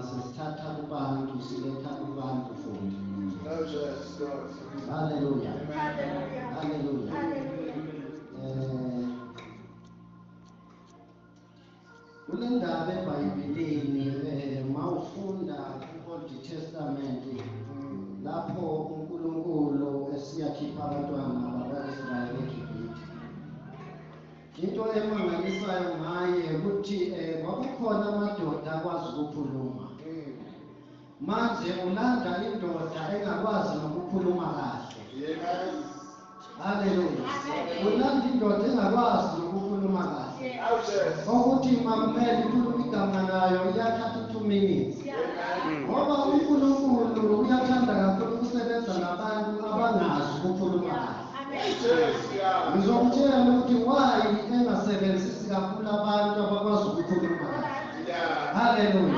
sesithatha kubantu siletha kubantu futhi. Oh, yes, God. Hallelujah. Hallelujah. Hallelujah. Hallelujah. Kule ndaba eBhayibhelini mawufunda ku-Old Testament lapho uNkulunkulu esiyakhipha abantwana bakwa-Israyeli eGibhithe. Into emangalisayo ngaye ukuthi kwakukhona amadoda akwazi ukukhuluma. Manje ulanda indoda engakwazi nokukhuluma kahle. Yes. Hallelujah. Ulanda indoda engakwazi nokukhuluma kahle. Oh, yes. Ukuthi makumele ikhulume igama layo iyathatha 2 minutes. Ngoba uNkulunkulu uyathanda kakhulu ukusebenza nabantu abangazi ukukhuluma kahle. Yes, yeah. Ngizokutshela ukuthi why engasebenzisi kakhulu abantu abakwazi ukukhuluma kahle. Yeah. Hallelujah.